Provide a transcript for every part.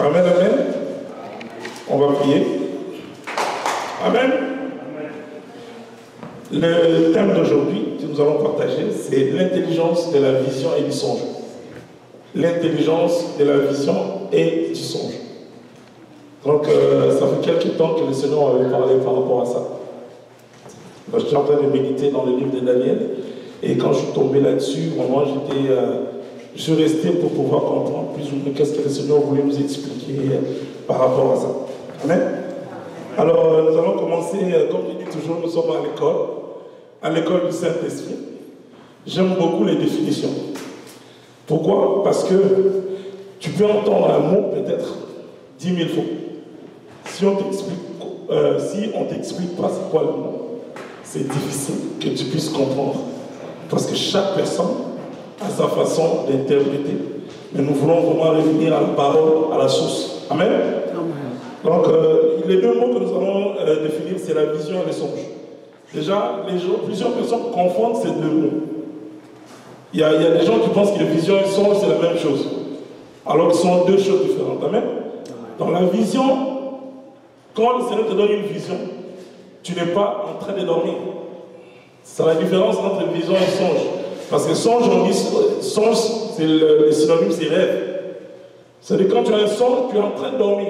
Amen, amen. On va prier. Amen. Le thème d'aujourd'hui que nous allons partager, c'est l'intelligence de la vision et du songe. L'intelligence de la vision et du songe. Donc, ça fait quelques temps que le Seigneur avait parlé par rapport à ça. Moi, j'étais en train de méditer dans le livre de Daniel, et quand je suis tombé là-dessus, vraiment, je suis resté pour pouvoir comprendre plus ou moins qu'est-ce que le Seigneur voulait nous expliquer par rapport à ça. Amen. Alors, nous allons commencer, comme je dis toujours, nous sommes à l'école du Saint-Esprit. J'aime beaucoup les définitions. Pourquoi? Parce que tu peux entendre un mot peut-être 10 000 fois. Si on t'explique pas c'est quoi le mot, c'est difficile que tu puisses comprendre. Parce que chaque personne a sa façon d'interpréter. Mais nous voulons vraiment revenir à la parole, à la source. Amen. Donc, les deux mots que nous allons définir, c'est la vision et le songe. Déjà, plusieurs personnes confondent ces deux mots. Il y a des gens qui pensent que la vision et le songe, c'est la même chose. Alors que ce sont deux choses différentes. Amen. Dans la vision, quand le Seigneur te donne une vision, tu n'es pas en train de dormir. C'est la différence entre vision et songe. Parce que songe, on dit, songe, c'est le synonyme, c'est rêve. C'est-à-dire quand tu as un songe, tu es en train de dormir.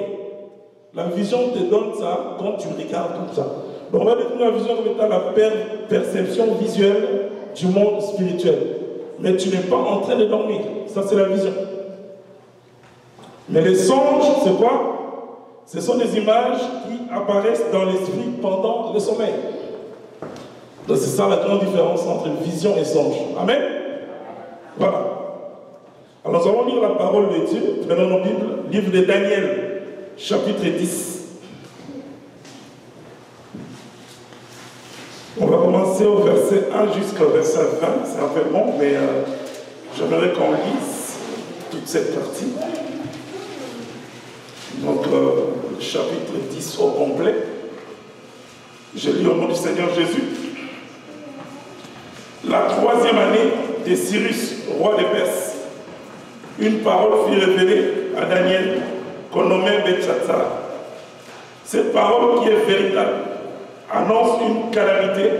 La vision te donne ça quand tu regardes comme ça. Donc on va définir la vision comme étant la perception visuelle du monde spirituel. Mais tu n'es pas en train de dormir. Ça, c'est la vision. Mais les songes, c'est quoi? Ce sont des images qui apparaissent dans l'esprit pendant le sommeil. Donc c'est ça la grande différence entre vision et songe. Amen. Voilà. Alors nous allons lire la parole de Dieu. Prenons nos Bibles. Livre de Daniel, chapitre 10. On va commencer au verset 1 jusqu'au verset 20. C'est un peu long, mais j'aimerais qu'on lise toute cette partie. Donc, chapitre 10 au complet. Je lis au nom du Seigneur Jésus. La 3e année de Cyrus, roi de Perse, une parole fut révélée à Daniel, qu'on nommait Belchatsar. Cette parole qui est véritable annonce une calamité.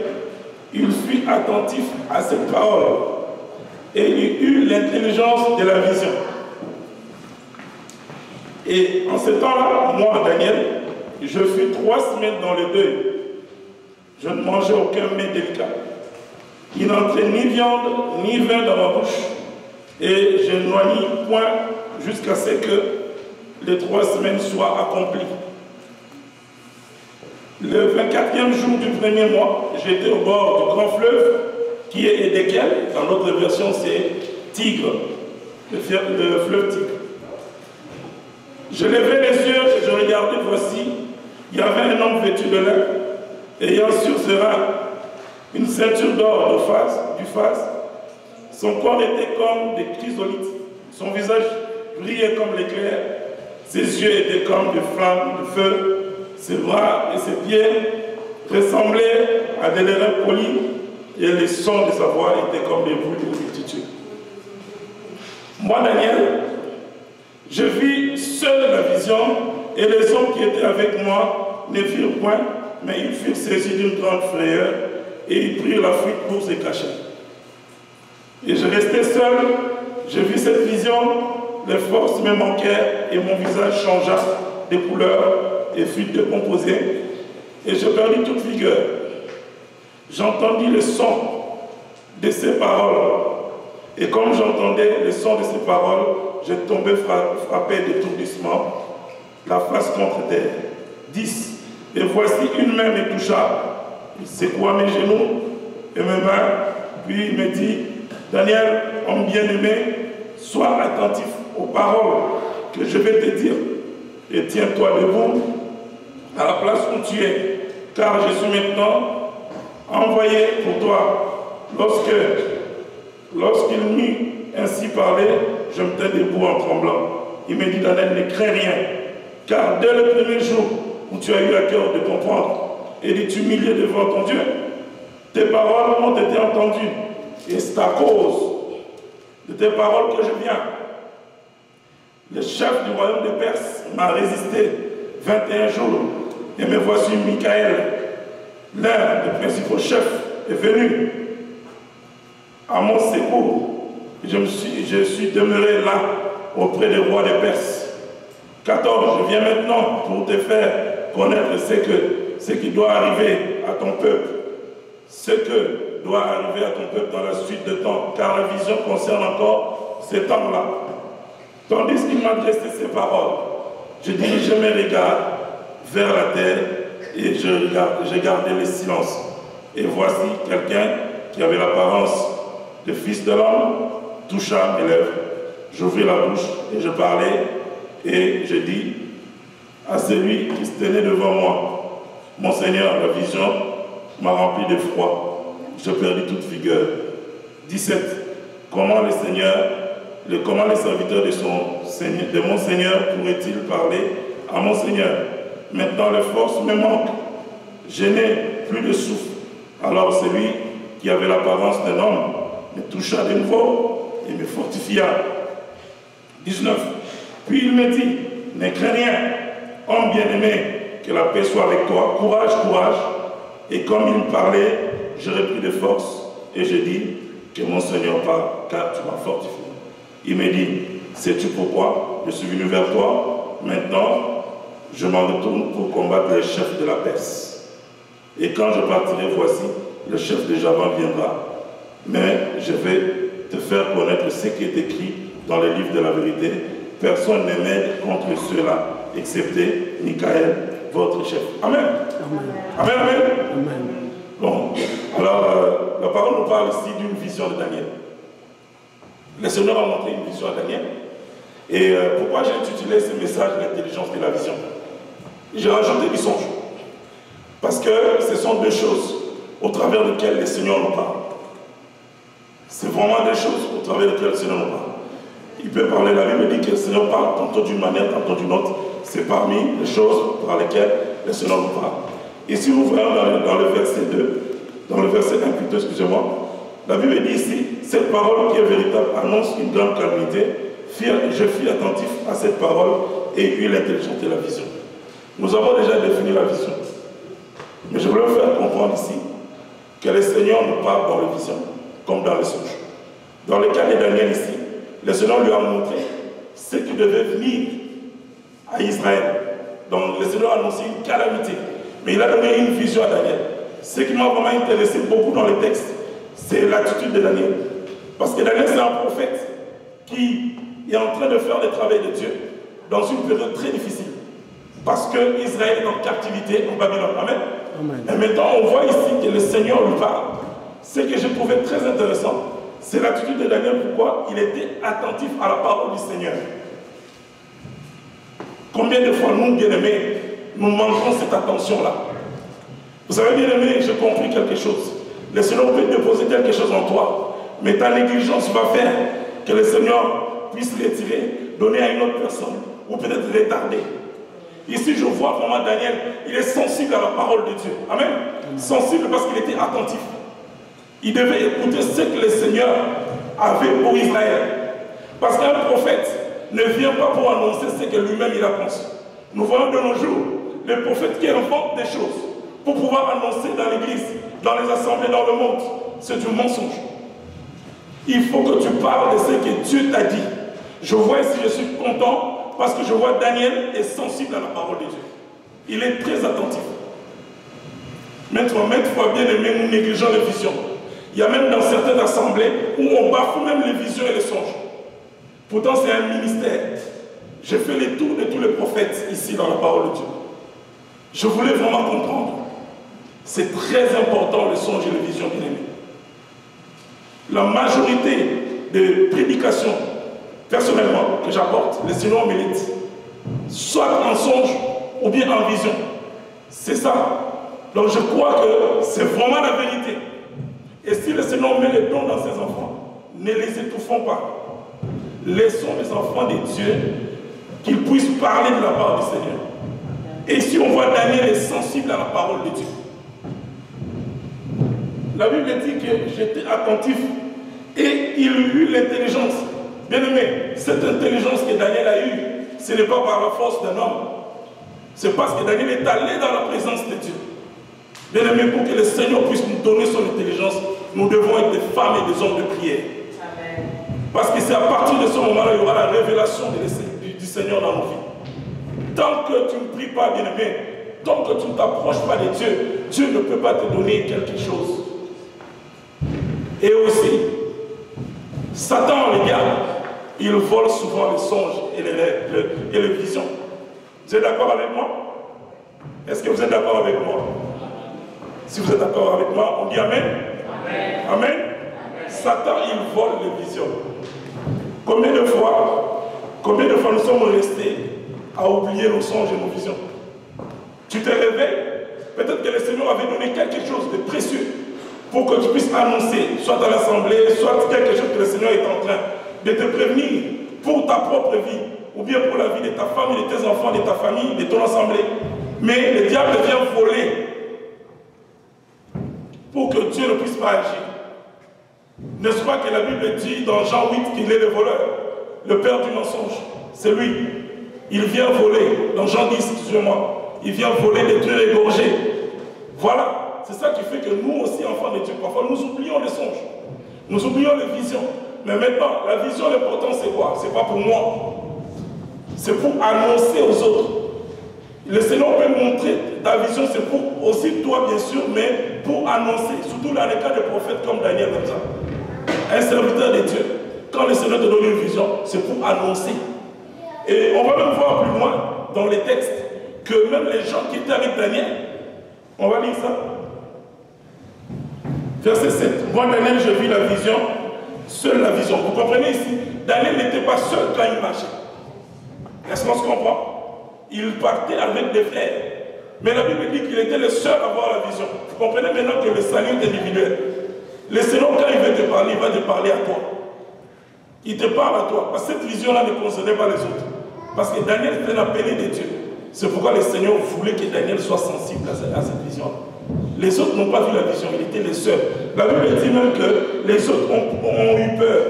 Il fut attentif à cette parole et il eut l'intelligence de la vision. Et en ce temps-là, moi, Daniel, je fus 3 semaines dans le deuil. Je ne mangeais aucun mets délicat. Il n'entrait ni viande, ni vin dans ma bouche. Et je n'éloignai point jusqu'à ce que les 3 semaines soient accomplies. Le 24e jour du 1er mois, j'étais au bord du grand fleuve, qui est Édékel. Dans notre version, c'est Tigre, le fleuve Tigre. Je levai les yeux et je regardais, voici, il y avait un homme vêtu de lin, ayant sur ses reins une ceinture d'or du phase. Son corps était comme des chrysolites, son visage brillait comme l'éclair, ses yeux étaient comme des flammes de feu, ses bras et ses pieds ressemblaient à des lèvres polis, et les sons de sa voix étaient comme des bruits de multitude. Moi, Daniel, je vis seul la vision, et les hommes qui étaient avec moi ne virent point, mais ils furent saisis d'une grande frayeur, et ils prirent la fuite pour se cacher. Et je restais seul, je vis cette vision, les forces me manquèrent, et mon visage changea de couleur, et fut décomposé, et je perdis toute vigueur. J'entendis le son de ces paroles, et comme j'entendais le son de ces paroles, je tombais frappé d'étourdissement, la face contre terre. 10. Et voici une main me toucha, il secoua mes genoux et mes mains, puis il me dit, Daniel, homme bien-aimé, sois attentif aux paroles que je vais te dire, et tiens-toi debout à la place où tu es, car je suis maintenant envoyé pour toi. Lorsqu'il m'eut ainsi parlé, je me tenais debout en tremblant. Il me dit, Daniel, ne crains rien, car dès le premier jour où tu as eu à cœur de comprendre et de t'humilier devant ton Dieu, tes paroles ont été entendues, et c'est à cause de tes paroles que je viens. Le chef du royaume de Perse m'a résisté 21 jours. Et me voici Michael, l'un des principaux chefs, est venu à mon secours. Je suis demeuré là, auprès des rois de Perse. 14. Je viens maintenant pour te faire connaître ce qui doit arriver à ton peuple. Ce que doit arriver à ton peuple dans la suite de temps, car la vision concerne encore ces temps-là. Tandis qu'il m'adressait ces paroles, je dirigeais mes regards vers la terre et j'ai gardé le silence. Et voici quelqu'un qui avait l'apparence de fils de l'homme toucha mes lèvres. J'ouvris la bouche et je parlais et je dis à celui qui se tenait devant moi, mon Seigneur, la vision m'a rempli de froid. Je perdis toute vigueur. 17. Comment les serviteurs de mon Seigneur pourraient-ils parler à mon Seigneur? Maintenant les forces me manquent. Je n'ai plus de souffle. Alors celui qui avait l'apparence d'un homme me toucha de nouveau et me fortifia. 19. Puis il me dit, ne crains rien, homme bien-aimé, que la paix soit avec toi. Courage, courage. Et comme il me parlait, je repris de force et je dis que mon Seigneur parle, car tu m'as fortifié. Il me dit, sais-tu pourquoi je suis venu vers toi? Maintenant, je m'en retourne pour combattre les chefs de la Perse. Et quand je partirai, voici, le chef de Javan viendra. Mais je vais te faire connaître ce qui est écrit dans les livres de la vérité. Personne ne m'aide contre ceux-là, excepté Michael, votre chef. Amen. Amen, amen. Amen. Amen. Bon, alors la parole nous parle ici d'une vision de Daniel. Le Seigneur a montré une vision à Daniel. Et pourquoi j'ai intitulé ce message l'intelligence de la vision? J'ai rajouté du songe. Parce que ce sont deux choses au travers desquelles le Seigneur nous parle. C'est vraiment des choses au travers desquelles le Seigneur nous parle. Il peut parler, la Bible dit que le Seigneur parle tantôt d'une manière, tantôt d'une autre. C'est parmi les choses par lesquelles le Seigneur nous parle. Ici, nous voyons dans le verset 2, dans le verset 1 plutôt, excusez-moi, la Bible dit ici, cette parole qui est véritable annonce une grande calamité. Je fus attentif à cette parole et eus l'intelligence de la vision. Nous avons déjà défini la vision. Mais je voulais vous faire comprendre ici que le Seigneur nous parle dans les visions, comme dans les songes. Dans le cas de Daniel ici, le Seigneur lui a montré ce qui devait venir à Israël. Donc le Seigneur a annoncé une calamité. Mais il a donné une vision à Daniel. Ce qui m'a vraiment intéressé beaucoup dans le texte, c'est l'attitude de Daniel. Parce que Daniel, c'est un prophète qui est en train de faire le travail de Dieu dans une période très difficile. Parce que Israël est en captivité en Babylone. Amen. Amen. Et maintenant, on voit ici que le Seigneur lui parle. Ce que j'ai trouvé très intéressant, c'est l'attitude de Daniel. Pourquoi? Il était attentif à la parole du Seigneur. Combien de fois nous, bien-aimés, nous manquons cette attention-là? Vous avez bien aimé, j'ai compris quelque chose. Le Seigneur peut déposer quelque chose en toi, mais ta négligence va faire que le Seigneur puisse retirer, donner à une autre personne, ou peut-être retarder. Ici, je vois vraiment Daniel, il est sensible à la parole de Dieu. Amen. Sensible parce qu'il était attentif. Il devait écouter ce que le Seigneur avait pour Israël. Parce qu'un prophète ne vient pas pour annoncer ce que lui-même il a pensé. Nous voyons de nos jours les prophètes qui inventent des choses pour pouvoir annoncer dans l'église, dans les assemblées, dans le monde. C'est du mensonge. Il faut que tu parles de ce que Dieu t'a dit. Je vois ici, je suis content parce que je vois Daniel est sensible à la parole de Dieu. Il est très attentif. Maintes fois, bien aimé, nous négligeons les visions. Il y a même dans certaines assemblées où on bafoue même les visions et les songes. Pourtant, c'est un ministère. J'ai fait les tours de tous les prophètes ici dans la parole de Dieu. Je voulais vraiment comprendre. C'est très important le songe et les visions, bien aimés. La majorité des prédications, personnellement, que j'apporte, les Seigneur mérite, soit en songe ou bien en vision. C'est ça. Donc je crois que c'est vraiment la vérité. Et si le Seigneur met les dons dans ses enfants, ne les étouffons pas. Laissons les enfants de Dieu qu'ils puissent parler de la part du Seigneur. Et si on voit Daniel est sensible à la parole de Dieu. La Bible dit que j'étais attentif et il eut l'intelligence. Bien-aimé, cette intelligence que Daniel a eue, ce n'est pas par la force d'un homme. C'est parce que Daniel est allé dans la présence de Dieu. Bien-aimé, pour que le Seigneur puisse nous donner son intelligence, nous devons être des femmes et des hommes de prière. Amen. Parce que c'est à partir de ce moment-là, il y aura la révélation du Seigneur dans nos vies. Tant que tu ne pries pas, bien-aimé, tant que tu ne t'approches pas de Dieu, Dieu ne peut pas te donner quelque chose. Et aussi, Satan, le diable, il vole souvent les songes et les rêves et les visions. Vous êtes d'accord avec moi? Est-ce que vous êtes d'accord avec moi? Si vous êtes d'accord avec moi, on dit Amen. Amen. Amen. Satan, il vole les visions. Combien de fois nous sommes restés à oublier nos songes et nos visions? Tu te réveilles, peut-être que le Seigneur avait donné quelque chose de précieux pour que tu puisses annoncer, soit à l'assemblée, soit quelque chose que le Seigneur est en train de te prévenir pour ta propre vie, ou bien pour la vie de ta femme, de tes enfants, de ta famille, de ton assemblée. Mais le diable vient voler pour que Dieu ne puisse pas agir. N'est-ce pas que la Bible dit dans Jean 8 qu'il est le voleur, le père du mensonge? C'est lui. Il vient voler. Dans Jean 10, excusez-moi, il vient voler, détruire, égorger. Voilà. C'est ça qui fait que nous aussi, enfants de Dieu, parfois nous oublions les songes. Nous oublions les visions. Mais maintenant, la vision, l'important c'est quoi? C'est pas pour moi. C'est pour annoncer aux autres. Le Seigneur peut montrer ta vision, c'est pour aussi toi bien sûr, mais pour annoncer, surtout dans les cas de prophètes comme Daniel comme ça. Un serviteur de Dieu, quand le Seigneur te donne une vision, c'est pour annoncer. Et on va même voir plus loin dans les textes que même les gens qui étaient avec Daniel, on va lire ça. Verset 7. Moi Daniel, je vis la vision, seule la vision. Vous comprenez ici? Daniel n'était pas seul quand il marchait. Est-ce qu'on se comprend? Il partait avec des frères. Mais la Bible dit qu'il était le seul à avoir la vision. Vous comprenez maintenant que le salut est individuel. Le Seigneur, quand il veut te parler, il va te parler à toi. Il te parle à toi. Parce que cette vision-là ne concernait pas les autres. Parce que Daniel était un appelé de Dieu. C'est pourquoi le Seigneur voulait que Daniel soit sensible à cette vision. Les autres n'ont pas vu la vision, il était les seuls. La Bible dit même que les autres ont eu peur.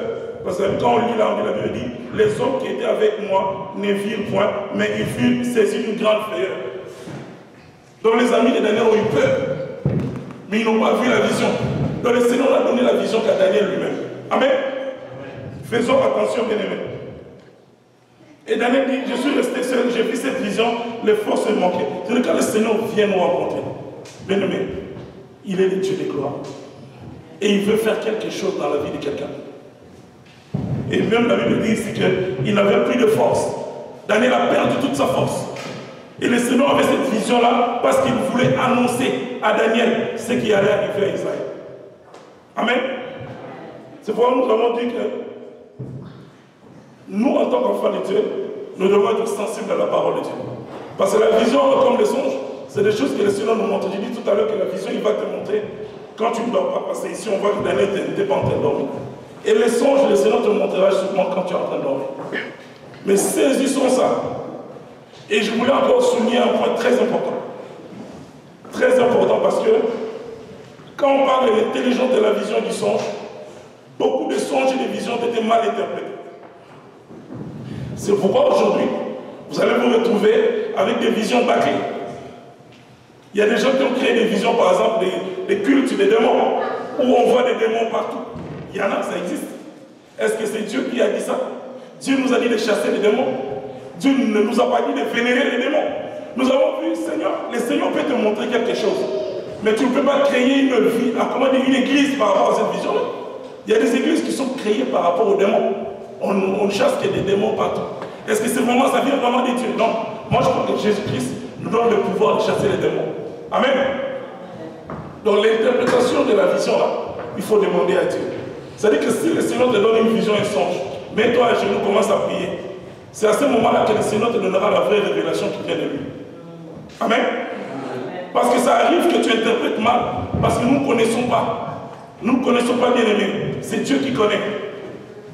Parce que quand on lit là, la Bible dit, les hommes qui étaient avec moi ne virent point, mais ils furent saisis d'une grande frayeur. Donc les amis de Daniel ont eu peur, mais ils n'ont pas vu la vision. Donc le Seigneur a donné la vision qu'à Daniel lui-même. Amen. Faisons attention, bien-aimés. Et Daniel dit, je suis resté seul, j'ai vu cette vision, les forces me manquaient. C'est quand le Seigneur vient nous rencontrer. Bien-aimés, il est le Dieu des gloires. Et il veut faire quelque chose dans la vie de quelqu'un. Et même la Bible dit ici qu'il n'avait plus de force. Daniel a perdu toute sa force. Et le Seigneur avait cette vision-là parce qu'il voulait annoncer à Daniel ce qui allait arriver à Israël. Amen. C'est pourquoi nous avons dit que nous, en tant qu'enfants de Dieu, nous devons être sensibles à la parole de Dieu. Parce que la vision, comme le songe, c'est des choses que le Seigneur nous montre. J'ai dit tout à l'heure que la vision, il va te montrer quand tu ne dors pas. Parce que ici, on voit que Daniel n'était pas en train de dormir. Et les songes, le Seigneur te montrera souvent quand tu es en train de dormir. Mais saisissons ça. Et je voulais encore souligner un point très important. Très important parce que quand on parle de l'intelligence de la vision du songe, beaucoup de songes et de visions ont été mal interprétés. C'est pourquoi aujourd'hui, vous allez vous retrouver avec des visions bâclées. Il y a des gens qui ont créé des visions, par exemple, des cultes des démons, où on voit des démons partout. Il y en a, ça existe. Est-ce que c'est Dieu qui a dit ça? Dieu nous a dit de chasser les démons. Dieu ne nous a pas dit de vénérer les démons. Nous avons vu, Seigneur, le Seigneur peut te montrer quelque chose. Mais tu ne peux pas créer une vie, une église par rapport à cette vision-là. Il y a des églises qui sont créées par rapport aux démons. On chasse que des démons partout. Est-ce que c'est vraiment, ça vient vraiment de Dieu? Non. Moi, je crois que Jésus-Christ nous donne le pouvoir de chasser les démons. Amen. Donc l'interprétation de la vision, là, il faut demander à Dieu. C'est-à-dire que si le Seigneur te donne une vision, un songe, mets-toi à genoux, commence à prier. C'est à ce moment-là que le Seigneur te donnera la vraie révélation qui vient de lui. Amen. Parce que ça arrive que tu interprètes mal, parce que nous ne connaissons pas. Nous ne connaissons pas bien aimé. C'est Dieu qui connaît.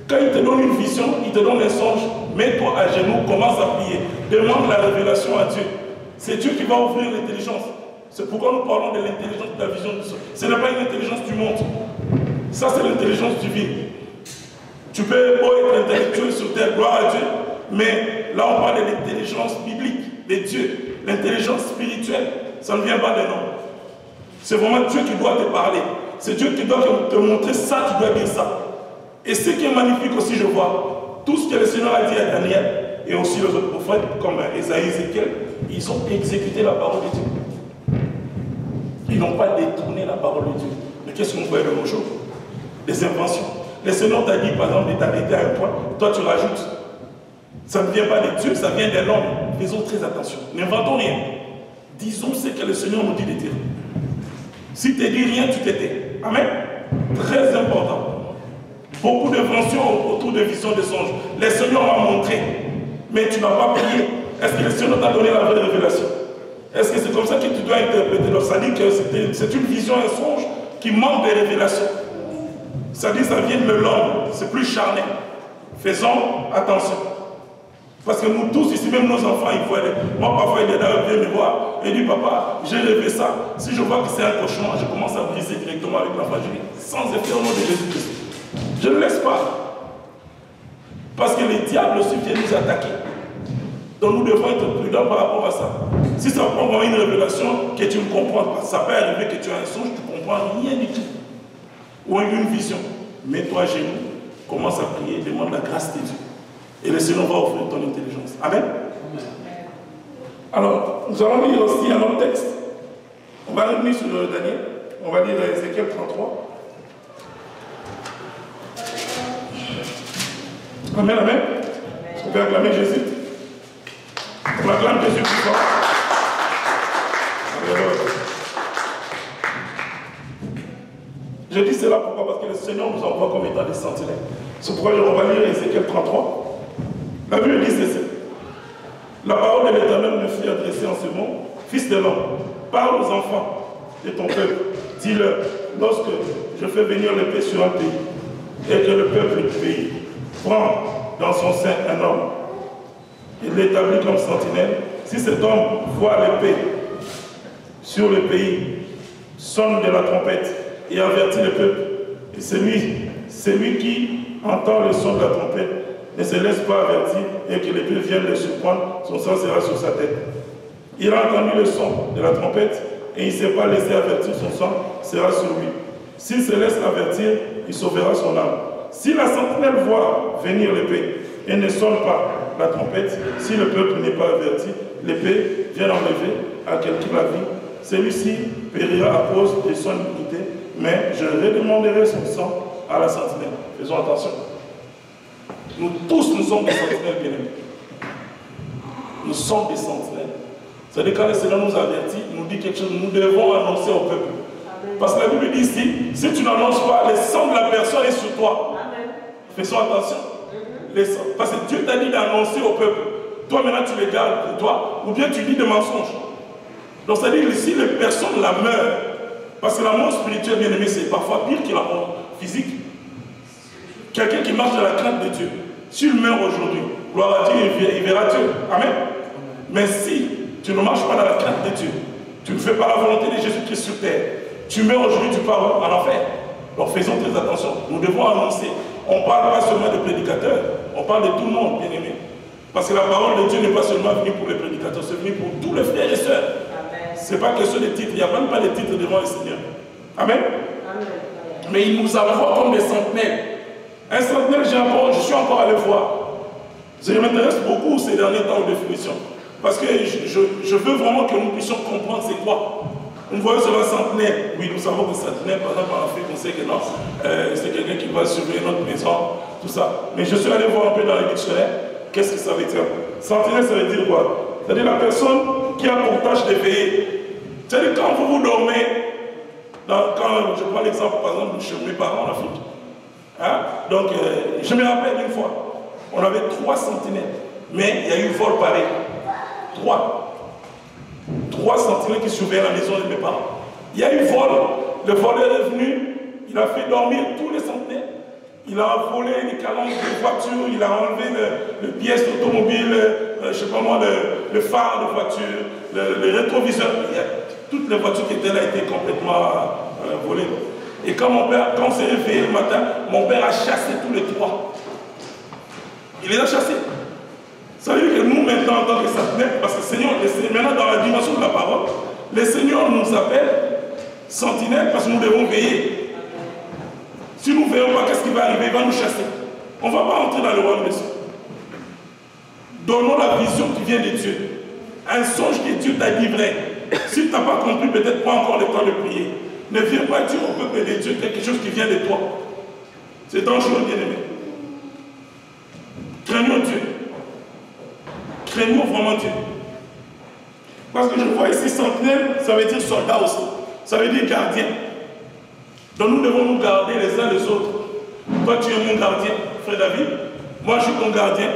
Quand il te donne une vision, il te donne un songe, mets-toi à genoux, commence à prier. Demande la révélation à Dieu. C'est Dieu qui va ouvrir l'intelligence. C'est pourquoi nous parlons de l'intelligence de la vision du songe. Ce n'est pas une intelligence du monde. Ça, c'est l'intelligence divine. Tu peux beau être intellectuel sur terre, gloire à Dieu, mais là on parle de l'intelligence biblique, de Dieu, l'intelligence spirituelle, ça ne vient pas de l'homme. C'est vraiment Dieu qui doit te parler. C'est Dieu qui doit te montrer ça, tu dois dire ça. Et ce qui est magnifique aussi, je vois, tout ce que le Seigneur a dit à Daniel, et aussi les autres prophètes, comme Esaïe, Ézéchiel, ils ont exécuté la parole de Dieu. Ils n'ont pas détourné la parole de Dieu. Mais qu'est-ce qu'on voit de nos jours? Des inventions. Le Seigneur t'a dit, par exemple, de t'arrêter à un point, toi tu rajoutes. Ça ne vient pas de Dieu, ça vient de l'homme. Faisons très attention. N'inventons rien. Disons ce que le Seigneur nous dit de dire. Si tu ne dis rien, tu t'étais. Amen. Très important. Beaucoup d'inventions autour de visions, de songes. Le Seigneur m'a montré, mais tu n'as pas prié. Est-ce que le Seigneur t'a donné la vraie révélation? Est-ce que c'est comme ça que tu dois interpréter? Donc ça dit que c'est une vision, un songe qui manque de révélation. Ça dit que ça vient de l'homme, c'est plus charnel. Faisons attention. Parce que nous tous, ici, même nos enfants, ils voient. Moi, parfois, il est là, il vient me voir et dit, papa, j'ai rêvé ça. Si je vois que c'est un cauchemar, je commence à briser directement avec l'enfant. Je dis, sans effet au nom de Jésus-Christ. Je ne laisse pas. Parce que les diables aussi viennent nous attaquer. Donc nous devons être prudents par rapport à ça. Si ça prend une révélation que tu ne comprends pas, ça peut arriver que tu as un songe, tu ne comprends rien du tout. Ou une vision. Mets-toi à genoux, commence à prier, demande la grâce de Dieu. Et le Seigneur va offrir ton intelligence. Amen. Alors, nous allons lire aussi un autre texte. On va revenir sur Daniel. On va lire Ézéchiel 33. Amen, amen. On peut acclamer Jésus. On acclame Jésus plus fort. Je dis cela pourquoi? Parce que le Seigneur nous envoie comme étant des sentinelles. C'est pourquoi on va lire Ézéchiel 33. La Bible dit ceci. La parole de l'Éternel me fut adressée en ce mot. Fils de l'homme, parle aux enfants de ton peuple. Dis-leur, lorsque je fais venir l'épée sur un pays, et que le peuple du pays prend dans son sein un homme, il l'établit comme sentinelle, si cet homme voit l'épée sur le pays, sonne de la trompette et avertit le peuple, et celui qui entend le son de la trompette ne se laisse pas avertir et que l'épée vienne le surprendre, son sang sera sur sa tête. Il a entendu le son de la trompette et il ne s'est pas laissé avertir, son sang sera sur lui. S'il se laisse avertir, il sauvera son âme. Si la sentinelle voit venir l'épée et ne sonne pas la trompette, si le peuple n'est pas averti, l'épée vient enlever à quelqu'un la vie. Celui-ci périra à cause de son iniquité, mais je redemanderai son sang à la sentinelle. Faisons attention. Nous tous, nous sommes des sentinelles bien-aimés. Nous sommes des sentinelles. C'est-à-dire quand le Seigneur nous avertit, nous dit quelque chose, nous devons annoncer au peuple. Parce que la Bible dit ici, si tu n'annonces pas, le sang de la personne est sur toi. Faisons attention. Parce que Dieu t'a dit d'annoncer au peuple. Toi maintenant tu les gardes pour toi, ou bien tu dis des mensonges. Donc c'est-à-dire ici, les personnes la meurent. Parce que la mort spirituelle, bien aimé, c'est parfois pire que la mort physique. Quelqu'un qui marche dans la crainte de Dieu, s'il meurt aujourd'hui, gloire à Dieu, il verra Dieu. Amen. Mais si tu ne marches pas dans la crainte de Dieu, tu ne fais pas la volonté de Jésus-Christ sur terre, tu meurs aujourd'hui, tu pars en enfer. Donc faisons très attention. Nous devons annoncer. On ne parle pas seulement des prédicateurs, on parle de tout le monde, bien aimé. Parce que la parole de Dieu n'est pas seulement venue pour les prédicateurs, c'est venu pour tous les frères et sœurs. Ce n'est pas question des titres, il n'y a même pas de titres devant le Seigneur. Amen. Amen. Mais il nous envoie comme des centenaires. Un centenaire, je suis encore allé voir. Je m'intéresse beaucoup ces derniers temps aux définitions. Parce que je veux vraiment que nous puissions comprendre c'est quoi. Nous voyons sur un centenaire. Oui, nous savons que centenaire, par exemple, en Afrique, on sait que non, c'est quelqu'un qui va surveiller notre maison, tout ça. Mais je suis allé voir un peu dans les dictionnaires. Qu'est-ce que ça veut dire? Centenaire, ça veut dire quoi? C'est-à-dire la personne qui a pour tâche de veiller. C'est-à-dire quand vous dormez, quand je prends l'exemple par exemple chez mes parents en Afrique. Hein? Donc, je me rappelle une fois, on avait 3 sentinelles, mais il y a eu vol pareil. 3 sentinelles qui surveillaient la maison de mes parents. Il y a eu vol. Le voleur est venu, il a fait dormir tous les sentinelles. Il a volé les calanques de voiture, il a enlevé le pièce d'automobile, je ne sais pas moi, le phare de voiture, le rétroviseur. Toutes les voitures qui étaient là étaient complètement volées. Et quand on s'est réveillé le matin, mon père a chassé tous les 3. Il les a chassés. Ça veut dire que nous, maintenant, en tant que sentinelles, parce que le Seigneur, maintenant, dans la dimension de la parole, le Seigneur nous appelle sentinelles parce que nous devons veiller. Si nous ne veillons pas, qu'est-ce qui va arriver? Il va nous chasser. On ne va pas entrer dans le royaume des cieux. Donnons la vision qui vient de Dieu. Un songe que Dieu t'a livré. Si tu n'as pas compris, peut-être pas encore le temps de prier. Ne viens pas dire au peuple de Dieu quelque chose qui vient de toi. C'est dangereux, bien-aimé. Craignons Dieu. Craignons vraiment Dieu. Parce que je vois ici sentinelle, ça veut dire soldat aussi. Ça veut dire gardien. Donc nous devons nous garder les uns les autres. Toi, tu es mon gardien, frère David. Moi, je suis ton gardien.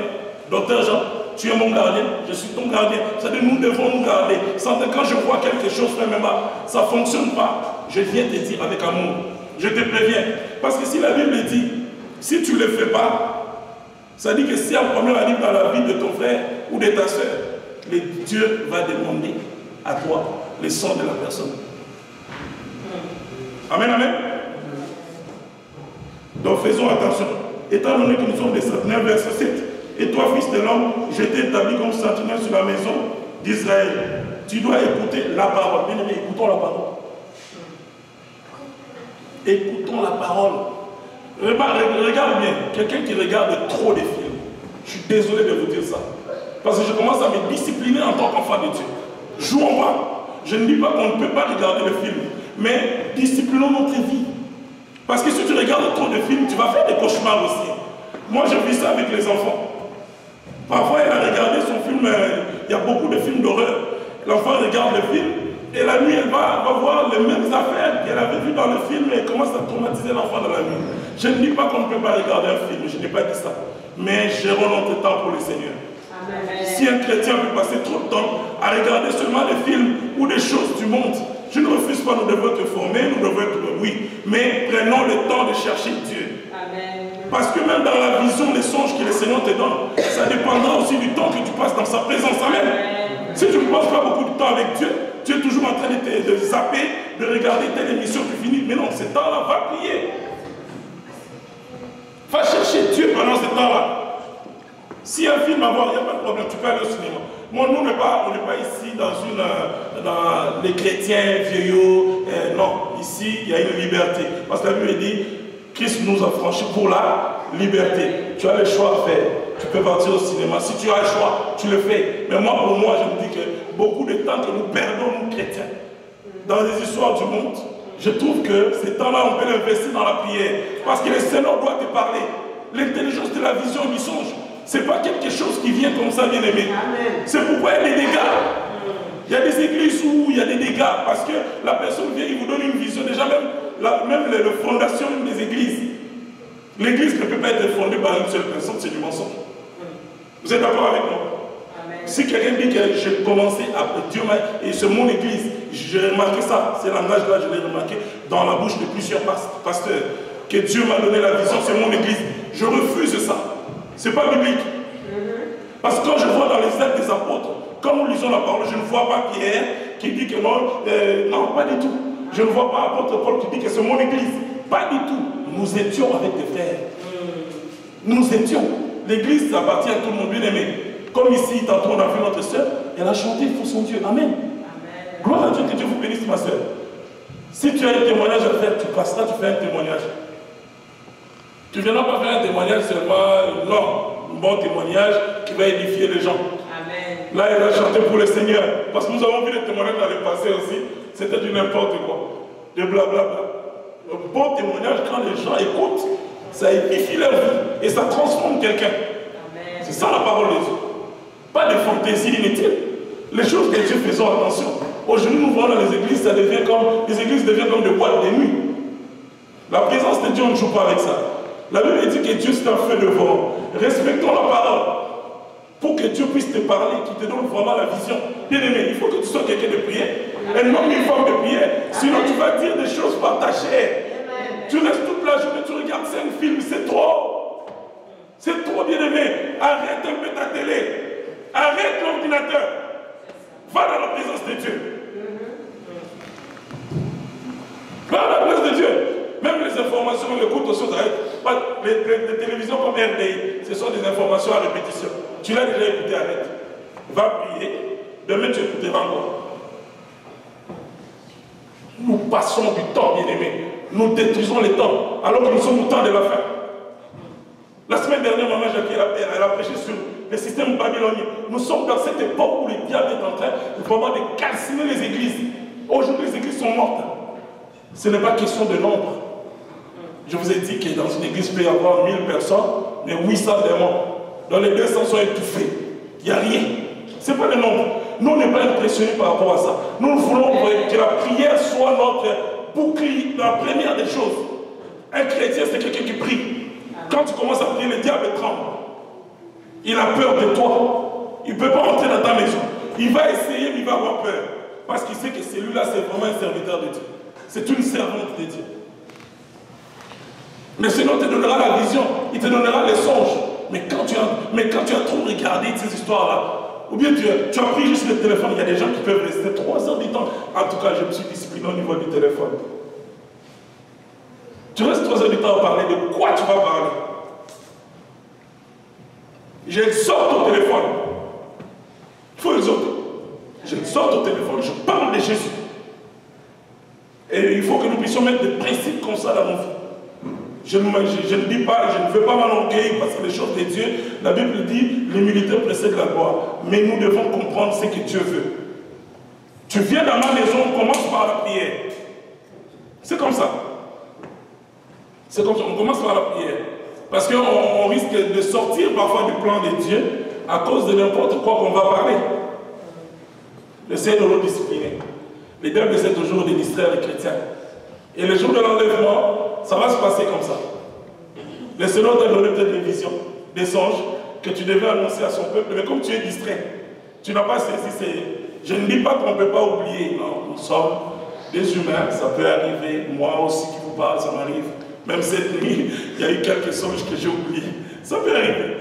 Docteur Jean, tu es mon gardien. Je suis ton gardien. C'est-à-dire nous devons nous garder. Quand je vois quelque chose, frère Memba, ça ne fonctionne pas. Je viens te dire avec amour. Je te préviens. Parce que si la Bible dit, si tu ne le fais pas, ça dit que si un problème arrive dans la vie de ton frère ou de ta soeur, Dieu va demander à toi le sang de la personne. Amen, amen. Donc faisons attention. Étant donné que nous sommes des sentinelles, verset 7. Et toi, fils de l'homme, je t'ai établi comme sentinelle sur la maison d'Israël. Tu dois écouter la parole. Bien aimé, écoutons la parole. Écoutons la parole. Regarde bien, quelqu'un qui regarde trop des films. Je suis désolé de vous dire ça. Parce que je commence à me discipliner en tant qu'enfant de Dieu. Jouons pas. Je ne dis pas qu'on ne peut pas regarder le film, mais disciplinons notre vie. Parce que si tu regardes trop de films, tu vas faire des cauchemars aussi. Moi, je vis ça avec les enfants. Parfois, elle a regardé son film, il y a beaucoup de films d'horreur. L'enfant regarde le film, et la nuit, elle va voir les mêmes affaires qu'elle avait vues dans le film, et commence à traumatiser l'enfant dans la nuit. Je ne dis pas qu'on ne peut pas regarder un film, je n'ai pas dit ça. Mais gérons notre temps pour le Seigneur. Amen. Si un chrétien peut passer trop de temps à regarder seulement des films ou des choses du monde, je ne refuse pas, nous devons être formés, nous devons être, oui, mais prenons le temps de chercher Dieu. Amen. Parce que même dans la vision des songes que le Seigneur te donne, ça dépendra aussi du temps que tu passes dans sa présence. Amen. Amen. Si tu ne passes pas beaucoup de temps avec Dieu, tu es toujours en train de zapper, de regarder telle émission, tu finis. Mais non, ce temps-là, va prier. Va chercher Dieu pendant ce temps-là. Si un film à voir, il n'y a pas de problème, tu peux aller au cinéma. Moi, nous, on n'est pas ici dans les chrétiens vieillots. Non, ici, il y a une liberté. Parce que la Bible dit, Christ nous a franchis pour la liberté. Tu as le choix à faire. Tu peux partir au cinéma. Si tu as le choix, tu le fais. Mais moi, pour moi, je me dis que beaucoup de temps que nous perdons, nous chrétiens, dans les histoires du monde, je trouve que ces temps-là, on peut l'investir dans la prière. Parce que le Seigneur doit te parler. L'intelligence de la vision du songe, ce n'est pas quelque chose qui vient comme ça, bien aimé. C'est pourquoi il y a des dégâts. Il y a des églises où il y a des dégâts. Parce que la personne vient, il vous donne une vision. Déjà, même les fondations des églises. L'église ne peut pas être fondée par une seule personne, c'est du mensonge. Vous êtes d'accord avec moi? Si quelqu'un dit que j'ai commencé à Dieu, et c'est mon église, j'ai remarqué ça, ce langage-là, je l'ai remarqué dans la bouche de plusieurs pasteurs, que Dieu m'a donné la vision, c'est mon église. Je refuse ça. Ce n'est pas biblique. Parce que quand je vois dans les actes des apôtres, quand nous lisons la parole, je ne vois pas Pierre qui dit que non, non, pas du tout. Je ne vois pas apôtre Paul qui dit que c'est mon église. Pas du tout. Nous étions avec des frères. Nous étions. L'église appartient à tout le monde, bien aimé. Comme ici, tantôt on a vu notre soeur, elle a chanté pour son Dieu. Amen. Gloire à Dieu, que Dieu vous bénisse, ma soeur. Si tu as un témoignage à faire, tu passeras, tu fais un témoignage. Tu ne viendras pas faire un témoignage seulement, non, un bon témoignage qui va édifier les gens. Amen. Là, elle a chanté pour le Seigneur. Parce que nous avons vu les témoignages dans le passé aussi. C'était du n'importe quoi. De blablabla. Un bon témoignage, quand les gens écoutent, ça édifie leur vie et ça transforme quelqu'un. C'est ça la parole de Dieu. Pas de fantaisie inutile. Les choses de Dieu, faisons attention. Aujourd'hui, nous voyons dans les églises, les églises deviennent comme des boîtes de nuit. La présence de Dieu, on ne joue pas avec ça. La Bible dit que Dieu c'est un feu de vent. Respectons la parole. Pour que Dieu puisse te parler, qu'il te donne vraiment la vision. Bien aimé, il faut que tu sois quelqu'un de prière. Un homme, une femme de prière. Sinon, tu vas dire des choses par ta chair. Tu restes toute la journée, tu regardes 5 films, c'est trop. C'est trop, bien aimé. Arrête un peu ta télé. Arrête l'ordinateur. Va dans la présence de Dieu. Va dans la présence de Dieu. Même les informations, on écoute aussi, Les télévisions comme RDI, ce sont des informations à répétition. Tu l'as déjà écouté, arrête. Va prier, demain tu écouteras encore. Nous passons du temps, bien-aimés. Nous détruisons le temps, alors que nous sommes au temps de la fin. La semaine dernière, maman Jackie, elle a prêché sur le système babylonien. Nous sommes dans cette époque où le diable est en train vraiment de calciner les églises. Aujourd'hui, les églises sont mortes. Ce n'est pas question de nombre. Je vous ai dit que dans une église, il peut y avoir 1000 personnes, mais 800 démons. Dans les 200 sont étouffés. Il n'y a rien. Ce n'est pas le nombre. Nous, on n'est pas impressionnés par rapport à ça. Nous voulons que la prière soit notre bouclier, la première des choses. Un chrétien, c'est quelqu'un qui prie. Quand tu commences à prier, le diable tremble. Il a peur de toi. Il ne peut pas entrer dans ta maison. Il va essayer, mais il va avoir peur. Parce qu'il sait que celui-là, c'est vraiment un serviteur de Dieu. C'est une servante de Dieu. Mais sinon, il te donnera la vision. Il te donnera les songes. Mais quand tu as trop regardé ces histoires-là, ou bien tu as pris juste le téléphone, il y a des gens qui peuvent rester 3 heures du temps. En tout cas, je me suis discipliné au niveau du téléphone. Tu restes 3 heures du temps à parler de quoi tu vas parler. J'exhorte au téléphone. Il faut exhorter. J'exhorte au téléphone. Je parle de Jésus. Et il faut que nous puissions mettre des principes comme ça dans nos vies. Je ne dis pas, je ne veux pas m'enorgueillir parce que les choses de Dieu, la Bible dit, l'humilité précède la gloire. Mais nous devons comprendre ce que Dieu veut. Tu viens dans ma maison, on commence par la prière. C'est comme ça. C'est comme ça, on commence par la prière. Parce qu'on risque de sortir parfois du plan de Dieu à cause de n'importe quoi qu'on va parler. Essayez de nous discipliner. Le diable essaie toujours de distraire les chrétiens. Et le jour de l'enlèvement, ça va se passer comme ça. Le Seigneur t'a donné peut-être des visions, des songes que tu devais annoncer à son peuple, mais comme tu es distrait, tu n'as pas saisi. Je ne dis pas qu'on ne peut pas oublier. Non, nous sommes des humains, ça peut arriver. Moi aussi qui vous parle, ça m'arrive. Même cette nuit, il y a eu quelques songes que j'ai oubliés. Ça peut arriver.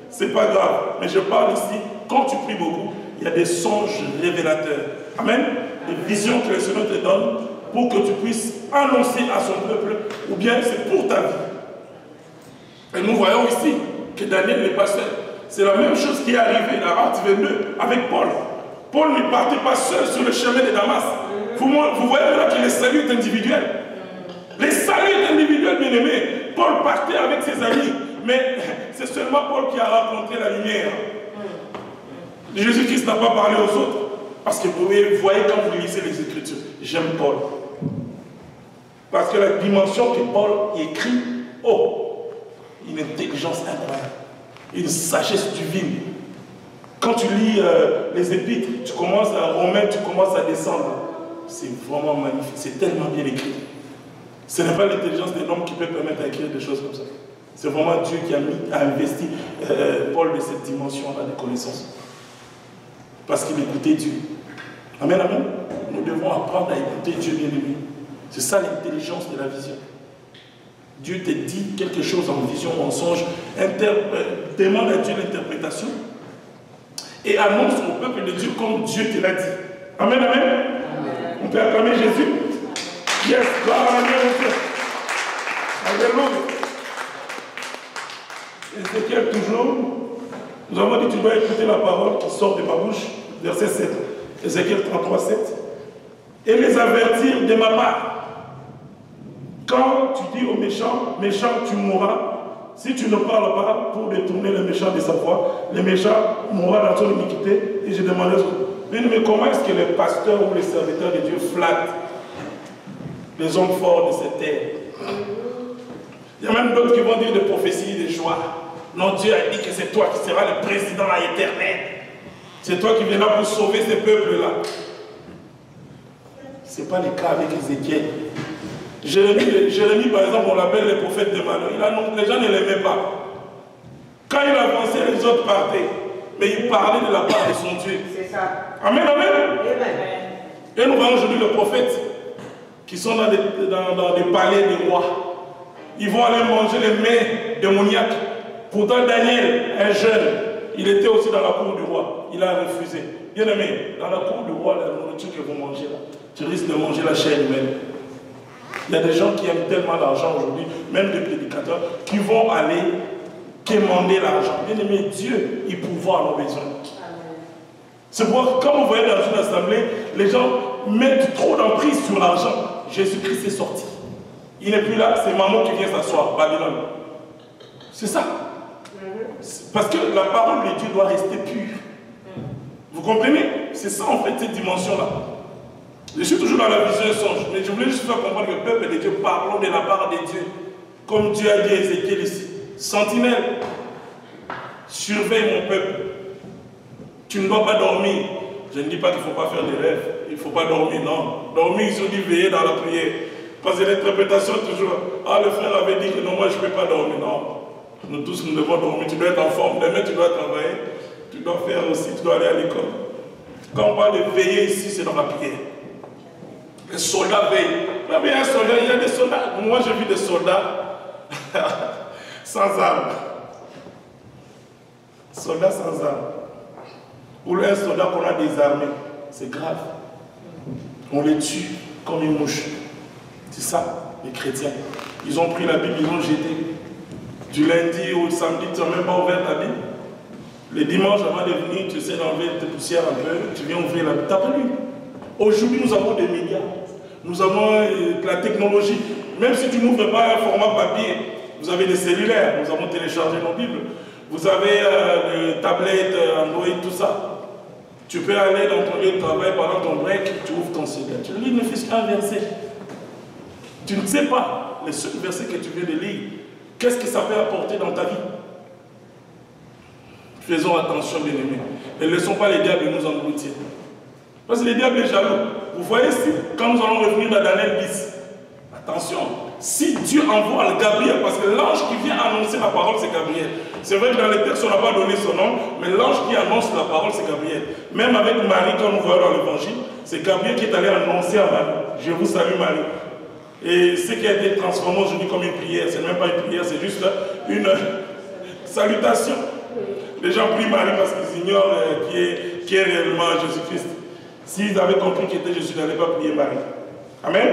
C'est pas grave. Mais je parle ici, quand tu pries beaucoup, il y a des songes révélateurs. Amen. Des visions que le Seigneur te donne pour que tu puisses annoncer à son peuple, ou bien c'est pour ta vie. Et nous voyons ici que Daniel n'est pas seul. C'est la même chose qui est arrivée dans Acte 22 avec Paul. Paul ne partait pas seul sur le chemin de Damas. Vous voyez là que le salut est individuel. Le salut est individuel, bien aimé. Paul partait avec ses amis, mais c'est seulement Paul qui a rencontré la lumière. Jésus-Christ n'a pas parlé aux autres. Parce que vous voyez quand vous lisez les Écritures, j'aime Paul. Parce que la dimension que Paul écrit, oh, une intelligence incroyable, une sagesse divine. Quand tu lis les épîtres, tu commences à Romains, tu commences à descendre. C'est vraiment magnifique, c'est tellement bien écrit. Ce n'est pas l'intelligence d'un homme qui peut permettre d'écrire des choses comme ça. C'est vraiment Dieu qui a investi Paul de cette dimension-là de connaissance. Parce qu'il écoutait Dieu. Amen, amen. Nous devons apprendre à écouter Dieu bien-aimé. C'est ça l'intelligence de la vision. Dieu te dit quelque chose en vision, en songe, demande à Dieu l'interprétation et annonce au peuple de Dieu comme Dieu te l'a dit. Amen, amen. Amen. On peut acclamer Jésus. Yes, gloire à Dieu. Alléluia. Ézéchiel toujours. Nous avons dit tu dois écouter la parole qui sort de ma bouche. Verset 7. Ézéchiel 33, 7. Et les avertir de ma part. Quand tu dis au méchant, méchant tu mourras, si tu ne parles pas pour détourner le méchant de sa voix, le méchant mourra dans son iniquité. Et je demandais aux autres, mais comment est-ce que les pasteurs ou les serviteurs de Dieu flattent les hommes forts de cette terre? Il y a même d'autres qui vont dire des prophéties, des joies. Non, Dieu a dit que c'est toi qui seras le président éternel. C'est toi qui viendras pour sauver ces peuples-là. Ce n'est pas le cas avec Ézéchiel. Jérémie, par exemple, on l'appelle le prophète de Malheur. Les gens ne l'aimaient pas. Quand il avançait, les autres partaient. Mais il parlait de la part de son Dieu. C'est ça. Amen, amen. Amen. Et nous voyons aujourd'hui les prophètes qui sont dans des palais des rois. Ils vont aller manger les mets démoniaques. Pourtant, Daniel, un jeune, il était aussi dans la cour du roi. Il a refusé. Bien aimé, dans la cour du roi, la nourriture que vous mangez là, tu risques de manger la chair humaine. Il y a des gens qui aiment tellement l'argent aujourd'hui, même des prédicateurs, qui vont aller quémander l'argent. Bien aimé, Dieu, il pourvoit à nos besoins. C'est pourquoi, quand vous voyez dans une assemblée, les gens mettent trop d'emprise sur l'argent. Jésus-Christ est sorti. Il n'est plus là, c'est maman qui vient s'asseoir, Babylone. C'est ça. Parce que la parole de Dieu doit rester pure. Vous comprenez? C'est ça en fait, cette dimension-là. Je suis toujours dans la vision et songe, mais je voulais juste faire comprendre que le peuple de Dieu, parlons de la part de Dieu. Comme Dieu a dit à Ézéchiel ici. Sentinelle, surveille mon peuple. Tu ne dois pas dormir. Je ne dis pas qu'il ne faut pas faire des rêves. Il ne faut pas dormir, non. Dormir, ils ont dit veiller dans la prière. Parce que l'interprétation toujours, ah le frère avait dit que non, moi je ne peux pas dormir. Non. Nous tous, nous devons dormir. Tu dois être en forme. Demain, tu dois travailler. Tu dois faire aussi, tu dois aller à l'école. Quand on parle de veiller ici, c'est dans la prière. Les soldats veillent. Il y a un soldat, il y a des soldats. Moi, j'ai vu des soldats sans armes. Soldats sans armes. Pour un soldat qu'on a désarmé, c'est grave. On les tue comme une mouche. C'est ça, les chrétiens. Ils ont pris la Bible, ils l'ont jetée. Du lundi au samedi, tu n'as même pas ouvert ta Bible. Le dimanche, avant de venir, tu essaies d'enlever tes poussières un peu, tu viens ouvrir la Bible. Tu n'as pas lu. Aujourd'hui, nous avons des médias. Nous avons la technologie. Même si tu n'ouvres pas un format papier, vous avez des cellulaires, nous avons téléchargé nos Bibles. Vous avez des tablettes, Android, tout ça. Tu peux aller dans ton lieu de travail pendant ton break, tu ouvres ton cellulaire. Tu lis ne fût-ce qu'un verset. Tu ne sais pas le seul verset que tu viens de lire. Qu'est-ce que ça peut apporter dans ta vie? Faisons attention, bien-aimés. Ne laissons pas les diables nous engloutir. Parce que les diables est jaloux. Vous voyez, quand nous allons revenir dans Daniel 10, attention, si Dieu envoie le Gabriel, parce que l'ange qui vient annoncer la parole, c'est Gabriel. C'est vrai que dans les textes, on n'a pas donné son nom, mais l'ange qui annonce la parole, c'est Gabriel. Même avec Marie, quand nous voyons dans l'évangile, c'est Gabriel qui est allé annoncer à Marie. Je vous salue, Marie. Et ce qui a été transformé aujourd'hui comme une prière, c'est même pas une prière, c'est juste une salutation. Les gens prient Marie parce qu'ils ignorent qui est réellement Jésus-Christ. S'ils avaient compris qui était Jésus, ils n'allaient pas prier Marie. Amen.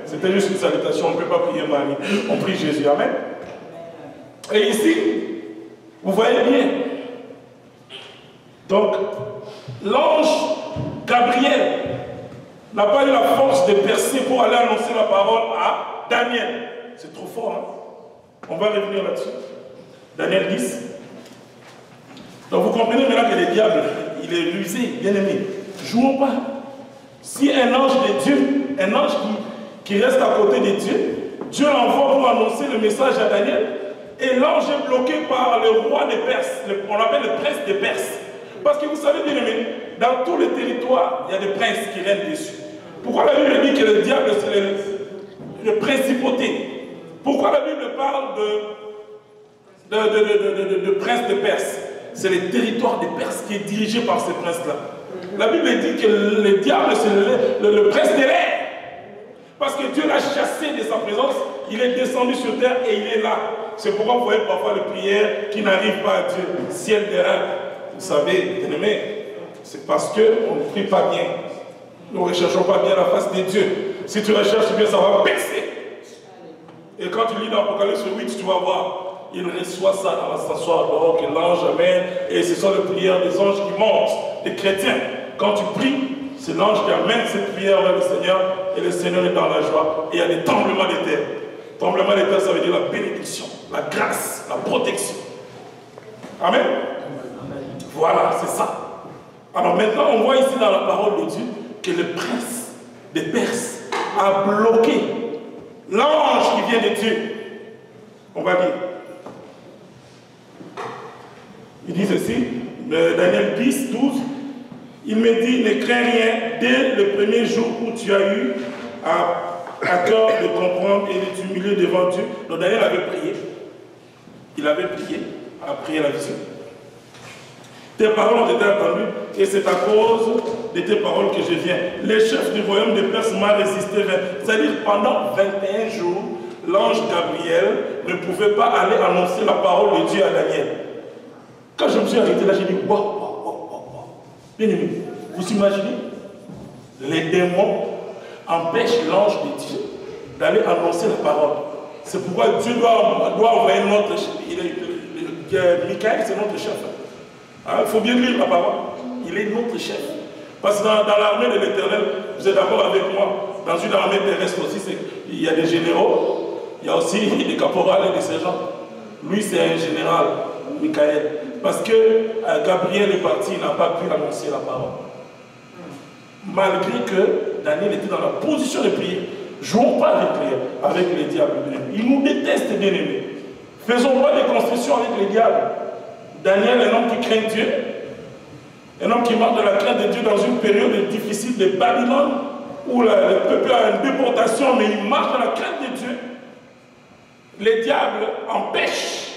C'était juste une salutation, on ne peut pas prier Marie. On prie Jésus. Amen. Et ici, vous voyez bien. Donc, l'ange Gabriel n'a pas eu la force de percer pour aller annoncer la parole à Daniel. C'est trop fort, hein? On va revenir là-dessus. Daniel 10. Donc vous comprenez maintenant que le diable, il est rusé, bien aimé. Jouons pas. Si un ange de Dieu, un ange qui reste à côté de Dieu, Dieu l'envoie pour annoncer le message à Daniel, et l'ange est bloqué par le roi des Perses, on l'appelle le prince des Perses. Parce que vous savez, bien aimé, dans tous les territoires, il y a des princes qui règnent dessus. Pourquoi la Bible dit que le diable, c'est le principauté? Pourquoi la Bible parle de prince de Perse? C'est le territoire des Perses qui est dirigé par ces princes-là. La Bible dit que le diable, c'est le prince de l'air. Parce que Dieu l'a chassé de sa présence, il est descendu sur terre et il est là. C'est pourquoi vous voyez parfois les prières qui n'arrivent pas à Dieu. Ciel des reins. Vous savez, bien aimé, c'est parce qu'on ne prie pas bien. Nous ne recherchons pas bien la face de Dieu. Si tu recherches bien, ça va baisser. Et quand tu lis dans Apocalypse 8, tu vas voir. Il reçoit ça dans l'ascenseur dehors que l'ange amène. Et ce sont les prières des anges qui montent, des chrétiens. Quand tu pries, c'est l'ange qui amène cette prière vers le Seigneur. Et le Seigneur est dans la joie. Et il y a des tremblements de terre. Tremblement de terre, ça veut dire la bénédiction, la grâce, la protection. Amen. Voilà, c'est ça. Alors maintenant, on voit ici dans la parole de Dieu que le prince des Perses a bloqué l'ange qui vient de Dieu. On va dire. Il dit ceci, Daniel 10, 12. Il me dit, ne crains rien dès le premier jour où tu as eu à cœur de comprendre et de t'humilier devant Dieu. Donc Daniel avait prié. Il avait prié, a prié la vision. Tes paroles ont été entendues et c'est à cause de tes paroles que je viens. Les chefs du royaume de Perse m'ont résisté. C'est-à-dire pendant 21 jours, l'ange Gabriel ne pouvait pas aller annoncer la parole de Dieu à Daniel. Quand je me suis arrêté là, j'ai dit, wow. Bien aimé, vous imaginez? Les démons empêchent l'ange de Dieu d'aller annoncer la parole. C'est pourquoi Dieu doit envoyer notre chef. Michael, c'est notre chef. Il faut bien lire la parole. Il est notre chef. Parce que dans l'armée de l'Éternel, vous êtes d'accord avec moi, dans une armée terrestre aussi, il y a des généraux, il y a aussi des caporales et des sergents. Lui, c'est un général, Michael. Parce que Gabriel est parti, il n'a pas pu annoncer la parole. Malgré que Daniel était dans la position de prier. Jouons pas avec les diables. Ils nous détestent, bien aimés. Faisons pas des concessions avec les diables. Daniel, un homme qui craint Dieu, un homme qui marche de la crainte de Dieu dans une période difficile de Babylone, où le peuple a une déportation, mais il marche dans la crainte de Dieu. Les diables empêchent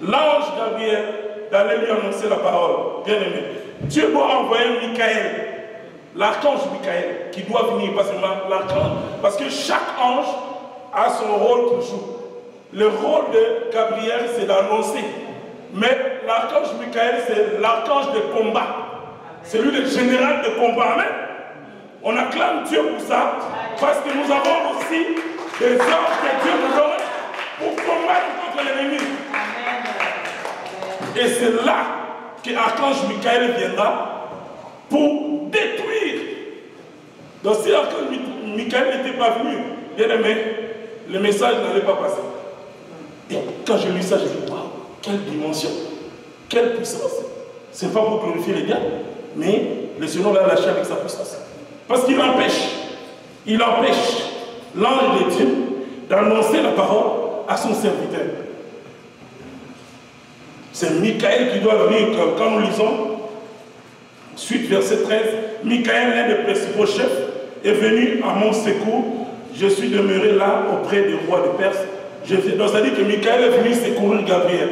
l'ange Gabriel d'aller lui annoncer la parole. Bien aimé. Dieu doit envoyer Michael, l'archange Michael, qui doit venir, pas seulement l'archange, parce que chaque ange a son rôle qu'il joue. Le rôle de Gabriel, c'est d'annoncer. Mais l'archange Michael, c'est l'archange de combat. C'est lui le général de combat. Amen. On acclame Dieu pour ça, parce que nous avons aussi des anges que Dieu nous donne pour combattre contre l'ennemi. Et c'est là que l'archange Michael viendra pour détruire. Donc si l'archange Michael n'était pas venu, bien aimé, le message n'allait pas passer. Et quand j'ai lu ça, j'ai dit, waouh, quelle dimension, quelle puissance. Ce n'est pas pour glorifier les diables, mais le Seigneur l'a lâché avec sa puissance. Parce qu'il empêche l'ange de Dieu d'annoncer la parole à son serviteur. C'est Michael qui doit venir, quand nous lisons, suite verset 13, Michael, l'un des principaux chefs, est venu à mon secours. Je suis demeuré là auprès du roi de Perse. Donc ça dit que Michael est venu secourir Gabriel.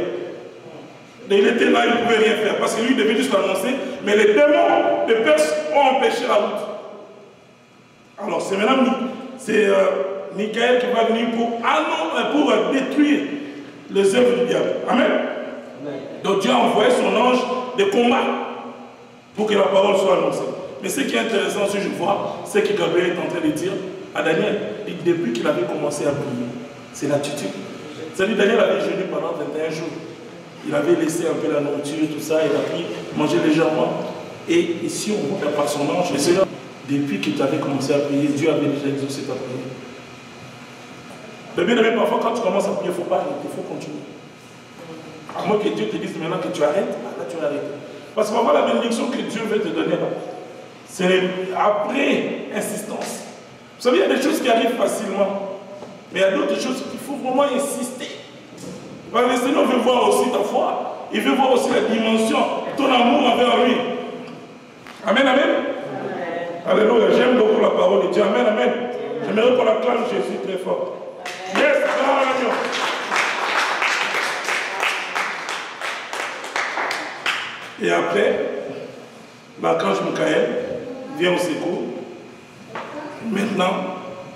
Et il était là, il ne pouvait rien faire, parce que lui devait juste l'annoncer, mais les démons de Perse ont empêché la route. Alors c'est maintenant Michael qui va venir pour détruire les œuvres du diable. Amen. Donc Dieu a envoyé son ange de combat pour que la parole soit annoncée. Mais ce qui est intéressant, ce que je vois, c'est que Gabriel est en train de dire à Daniel, depuis qu'il avait commencé à prier, c'est l'attitude. C'est-à-dire Daniel avait jeûné pendant 21 jours. Il avait laissé un peu la nourriture, tout ça, il a pris, mangé légèrement. Et ici, on voit par son ange, le Seigneur, depuis que tu avais commencé à prier, Dieu avait déjà exaucé ta prière. Mais bien aimé, parfois quand tu commences à prier, il ne faut pas arrêter, il faut continuer. À moins que Dieu te dise maintenant que tu arrêtes, là tu vas arrêter. Parce que parfois la bénédiction que Dieu veut te donner là, c'est après insistance. Vous savez, il y a des choses qui arrivent facilement, mais il y a d'autres choses qu'il faut vraiment insister. Parce que le Seigneur veut voir aussi ta foi, il veut voir aussi la dimension, ton amour envers lui. Amen, amen. Alléluia, j'aime beaucoup la parole de Dieu. Amen, amen. J'aimerais qu'on acclame Jésus très fort. Yes, hallelujah. Et après, l'archange Michael vient au secours. Maintenant,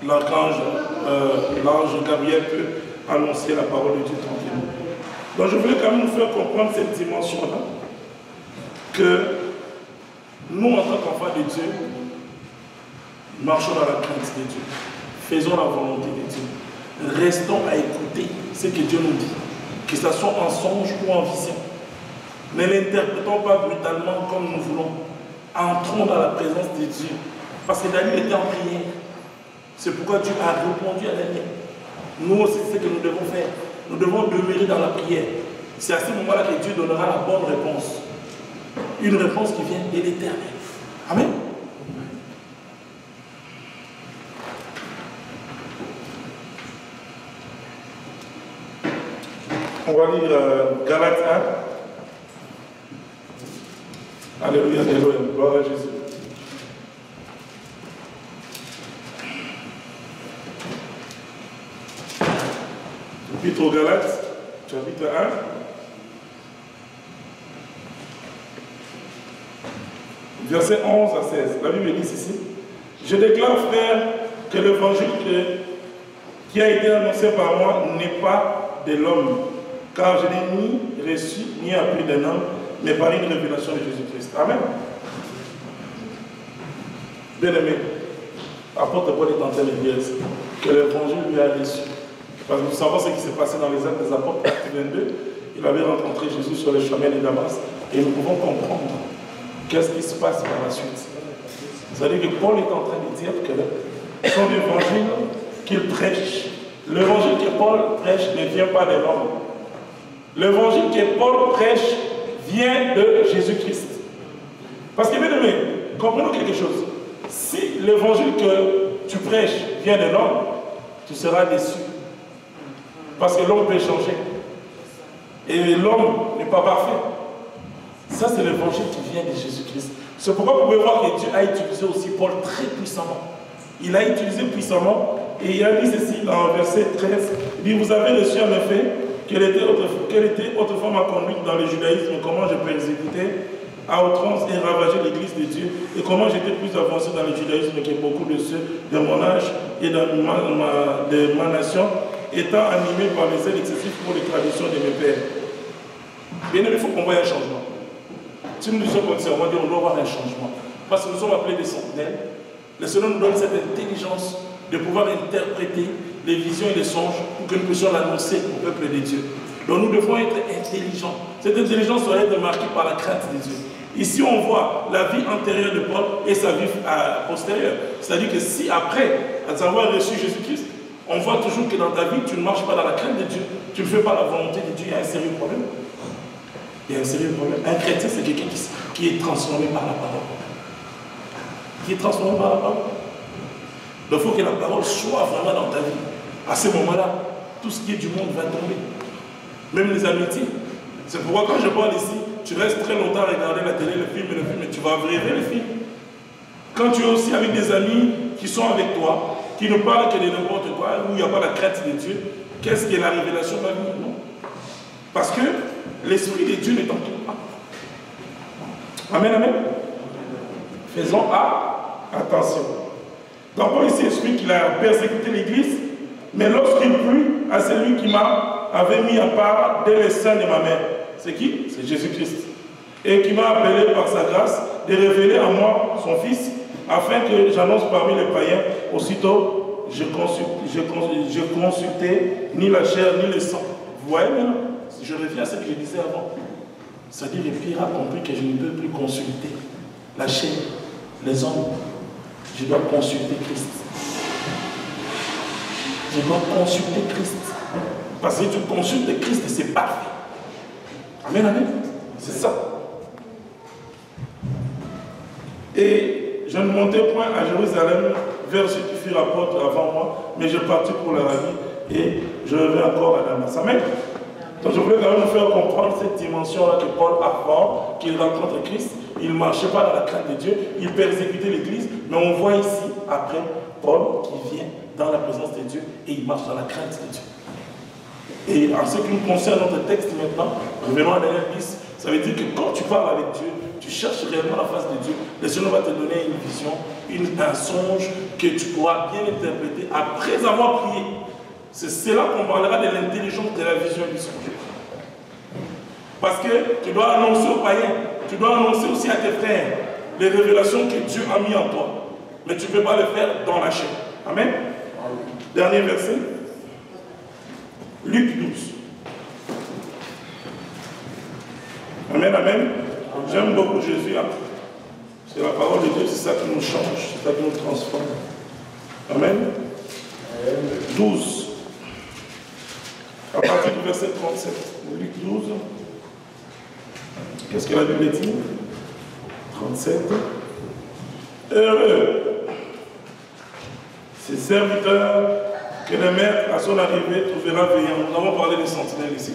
l'ange Gabriel peut annoncer la parole de Dieu tranquillement. Donc je voulais quand même nous faire comprendre cette dimension-là, que nous, en tant qu'enfants de Dieu, marchons dans la crainte de Dieu. Faisons la volonté de Dieu. Restons à écouter ce que Dieu nous dit, que ce soit en songe ou en vision. Ne l'interprétons pas brutalement comme nous voulons. Entrons dans la présence de Dieu. Parce que Daniel était en prière. C'est pourquoi Dieu a répondu à Daniel. Nous aussi, c'est ce que nous devons faire. Nous devons demeurer dans la prière. C'est à ce moment-là que Dieu donnera la bonne réponse. Une réponse qui vient de l'Éternel. Amen. On va lire Galates 1. Alléluia, alléluia. Gloire à Jésus. Épître aux Galates, chapitre 1. Verset 11 à 16. La Bible dit ceci. Je déclare, frère, que l'évangile qui a été annoncé par moi n'est pas de l'homme, car je n'ai ni reçu ni appris d'un homme, mais par une révélation de Jésus-Christ. Amen. Bien aimé, apôtre Paul est en train de dire ça. que l'évangile lui a déçu. Parce que nous savons ce qui s'est passé dans les Actes des Apôtres, acte 22. Il avait rencontré Jésus sur le chemin de Damas et nous pouvons comprendre qu'est-ce qui se passe par la suite. C'est-à-dire que Paul est en train de dire que son évangile qu'il prêche, l'évangile que Paul prêche ne vient pas de l'homme. L'évangile que Paul prêche vient de Jésus-Christ. Parce que, bien aimé, comprenons quelque chose. Si l'évangile que tu prêches vient de l'homme, tu seras déçu. Parce que l'homme peut changer. Et l'homme n'est pas parfait. Ça, c'est l'évangile qui vient de Jésus-Christ. C'est pourquoi vous pouvez voir que Dieu a utilisé aussi Paul très puissamment. Il a utilisé puissamment et il a dit ceci dans le verset 13. Il dit, vous avez reçu en effet quelle était autrefois ma conduite dans le judaïsme, comment je persécutais à outrance et ravageais l'église de Dieu, et comment j'étais plus avancé dans le judaïsme que beaucoup de ceux de mon âge et de ma nation, étant animé par les ailes excessives pour les traditions de mes pères. Bien aimé, il faut qu'on voie un changement. Si nous sommes comme ça, on va dire on doit avoir un changement. Parce que nous sommes appelés des sentinelles. Le Seigneur nous donne cette intelligence de pouvoir interpréter les visions et les songes pour que nous puissions l'annoncer au peuple de Dieu. Donc nous devons être intelligents. Cette intelligence doit être marquée par la crainte de Dieu. Ici on voit la vie antérieure de Paul et sa vie postérieure. C'est-à-dire que si après avoir reçu Jésus-Christ, on voit toujours que dans ta vie tu ne marches pas dans la crainte de Dieu, tu ne fais pas la volonté de Dieu, il y a un sérieux problème. Il y a un sérieux problème. Un chrétien, c'est quelqu'un qui est transformé par la parole. Qui est transformé par la parole. Donc il faut que la parole soit vraiment dans ta vie. À ce moment-là, tout ce qui est du monde va tomber. Même les amitiés. C'est pourquoi quand je parle ici, tu restes très longtemps à regarder la télé, le film, et tu vas rêver le film. Quand tu es aussi avec des amis qui sont avec toi, qui ne parlent que de n'importe quoi, où il n'y a pas la crainte de Dieu, qu'est-ce que la révélation va venir? Non. Parce que l'Esprit de Dieu ne t'entoure pas. Amen, amen. Faisons attention. Donc Paul ici explique qu'il a persécuté l'Église, mais lorsqu'il plut à celui qui m'avait mis à part dès le sein de ma mère. C'est qui? C'est Jésus-Christ. Et qui m'a appelé par sa grâce de révéler à moi son Fils, afin que j'annonce parmi les païens. Aussitôt, je consultais ni la chair ni le sang. Vous voyez maintenant? Je reviens à ce que je disais avant. C'est-à-dire que Pierre a compris que je ne peux plus consulter la chair, les hommes. Je dois consulter Christ. Je dois consulter Christ. Parce que tu consultes Christ et c'est parfait. Amen, amen. C'est ça. Et je ne montais point à Jérusalem vers ceux qui furent apôtres avant moi, mais je partis pour leur avis et je reviens encore à Damas. Amen. Donc je voulais quand même vous faire comprendre cette dimension-là que Paul a avant qu'il rencontre Christ. Il ne marchait pas dans la crainte de Dieu, il persécutait l'Église, mais on voit ici, après, Paul qui vient dans la présence de Dieu et il marche dans la crainte de Dieu. Et en ce qui nous concerne notre texte maintenant, revenons à Daniel 10, ça veut dire que quand tu parles avec Dieu, tu cherches réellement la face de Dieu, le Seigneur va te donner une vision, un songe que tu pourras bien interpréter après avoir prié. C'est là qu'on parlera de l'intelligence de la vision du songe. Parce que tu dois annoncer aux païens, tu dois annoncer aussi à tes frères les révélations que Dieu a mis en toi. Mais tu ne peux pas le faire dans la chair. Amen. Dernier verset. Luc 12. Amen, amen. J'aime beaucoup Jésus. Parce que la parole de Dieu, c'est ça qui nous change, c'est ça qui nous transforme. Amen. 12. À partir du verset 37. Luc 12. Qu'est-ce que la Bible dit? 37. Heureux ces serviteurs que le maître à son arrivée trouvera veillant. Nous avons parlé des sentinelles ici.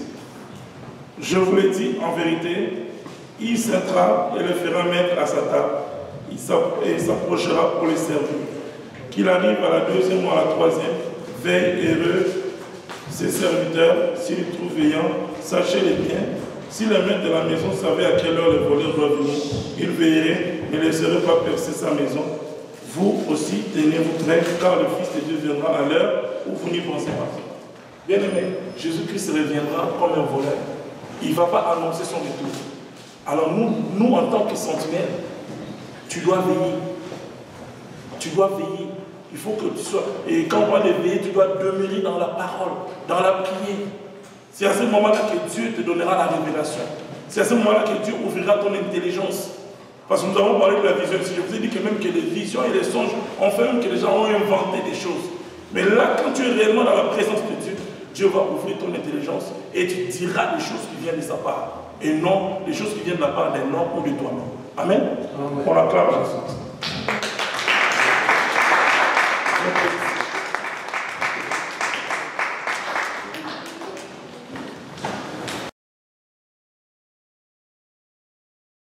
Je vous l'ai dit, en vérité, il s'entra et le fera mettre à sa table. Il s'approchera pour les servir. Qu'il arrive à la deuxième ou à la troisième, veille heureux ses serviteurs, s'ils trouvent veillant, sachez-les bien. Si le maître de la maison savait à quelle heure le voleur doit venir, il veillerait et ne laisserait pas percer sa maison. Vous aussi, tenez-vous prêts, car le Fils de Dieu viendra à l'heure où vous n'y pensez pas. Bien aimé, Jésus-Christ reviendra comme un voleur. Il ne va pas annoncer son retour. Alors nous en tant que sentinelles, tu dois veiller. Tu dois veiller. Il faut que tu sois... Et quand on parle d'éveiller, tu dois demeurer dans la parole, dans la prière. C'est à ce moment-là que Dieu te donnera la révélation. C'est à ce moment-là que Dieu ouvrira ton intelligence. Parce que nous avons parlé de la vision. Je vous ai dit que même que les visions et les songes ont fait même que les gens ont inventé des choses. Mais là, quand tu es réellement dans la présence de Dieu, Dieu va ouvrir ton intelligence et tu diras des choses qui viennent de sa part. Et non des choses qui viennent de la part d'un homme ou de toi-même. Amen. On acclame Jésus.